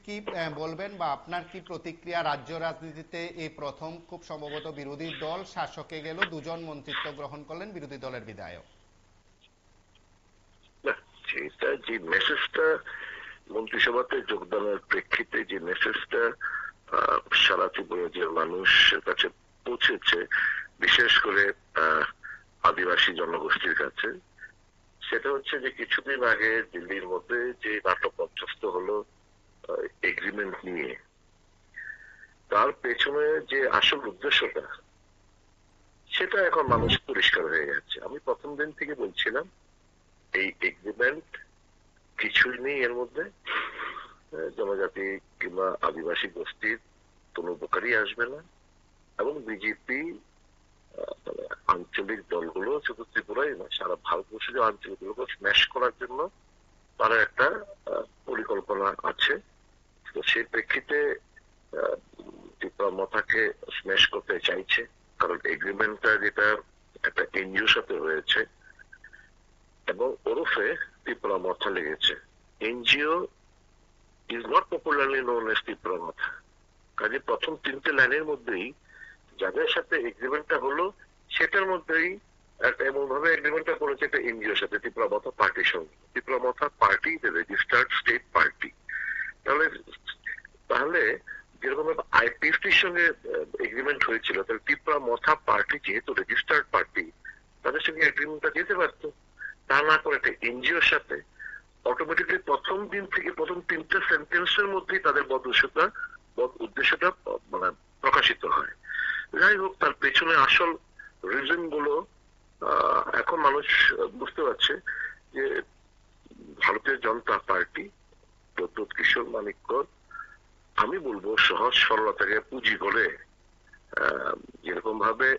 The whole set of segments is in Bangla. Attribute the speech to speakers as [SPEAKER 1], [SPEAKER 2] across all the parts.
[SPEAKER 1] কি বলবেন বা আপনার কি প্রতিক্রিয়া? রাজ্য রাজনীতিতে এই প্রথম খুব সম্ভবত বিরোধী দল শাসকে গেল, দুজন মন্ত্রিত্ব গ্রহণ করলেন বিরোধী দলের বিধায়ক।
[SPEAKER 2] সেটা যে মেসেজটা মন্ত্রিসভাতে যোগদানের প্রেক্ষিতে যে মেসেজটা সারা ত্রিপুরার মানুষের কাছে পৌঁছেছে, বিশেষ করে আদিবাসী জনগোষ্ঠীর কাছে, সেটা হচ্ছে যে কিছুদিন আগে দিল্লির মধ্যে যে নাটক মঞ্চস্থ হলো এগ্রিমেন্ট নিয়ে, তার পেছনে যে আসল উদ্দেশ্যটা সেটা এখন মানুষ পরিষ্কার হয়ে গেছে। আমি প্রথম দিন থেকে বলছিলাম এই এগ্রিমেন্ট কিছুই নেই এর মধ্যে, জনজাতি কিংবা আদিবাসী গোষ্ঠীর কোন উপকারই আসবে না, এবং বিজেপি মানে আঞ্চলিক দলগুলো শুধু ত্রিপুরাই না সারা ভারতবর্ষে যে আঞ্চলিক দলগুলো স্ম্যাশ করার জন্য তারা একটা পরিকল্পনা আছে। তো সেই প্রেক্ষিতে ত্রিপুরা মথাকে স্ম্যাশ করতে চাইছে, কারণ এগ্রিমেন্টটা যেটা একটা এনজিওর সাথে হয়েছে এবং ওরফে ত্রিপুরা মথা লেগেছে। NGO is not popularly known as Tripura Motha. কাজে প্রথম তিনটে লাইনের মধ্যেই যাদের সাথে এগ্রিমেন্টটা হলো সেটার মধ্যেই একটা এমন ভাবে এগ্রিমেন্টটা করেছে একটা এনজিওর সাথে, ত্রিপুরা মথা পার্টির সঙ্গে। ত্রিপুরা মথা পার্টি রেজিস্টার্ড স্টেট পার্টি। তাহলে তাহলে যেরকম আইপিএফটির সঙ্গে এগ্রিমেন্ট হয়েছিল, তাহলে ত্রিপুরা মথা পার্টি যেহেতু রেজিস্টার্ড পার্টি, তাদের সঙ্গে এগ্রিমেন্টটা যেতে পারতো। তা না করে একটা এনজিওর সাথে অটোমেটিকলি প্রথম দিন থেকে প্রথম তিনটে সেন্টেন্সের মধ্যেই তাদের উদ্দেশ্যটা মানে প্রকাশিত হয়। যাই হোক, তার পেছনে আসল রিজন গুলো এখন মানুষ বুঝতে পারছে যে ভারতীয় জনতা পার্টি, প্রদ্যোৎ কিশোর মানিক্যর, আমি বলবো সহজ সরলতাকে পুঁজি করে যেরকম ভাবে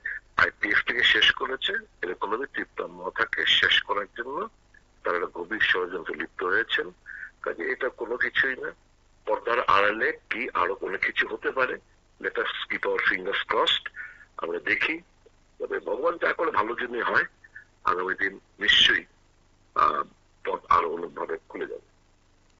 [SPEAKER 2] আইপিএফ থেকে শেষ করেছে, এরকম ভাবে ত্রিপুরা মথাকে শেষ করার জন্য তারা একটা গভীর ষড়যন্ত্রে লিপ্ত হয়েছেন। কাজে এটা কোনো কিছুই না, পর্দার আড়ালে কি আরো কোনো কিছু হতে পারে। Let us keep our fingers crossed. আমরা দেখি, তবে ভগবান যা করে ভালো জন্যই হয়। আগামী দিন নিশ্চয়ই পথ আরো অন্যভাবে খুলে যাবে।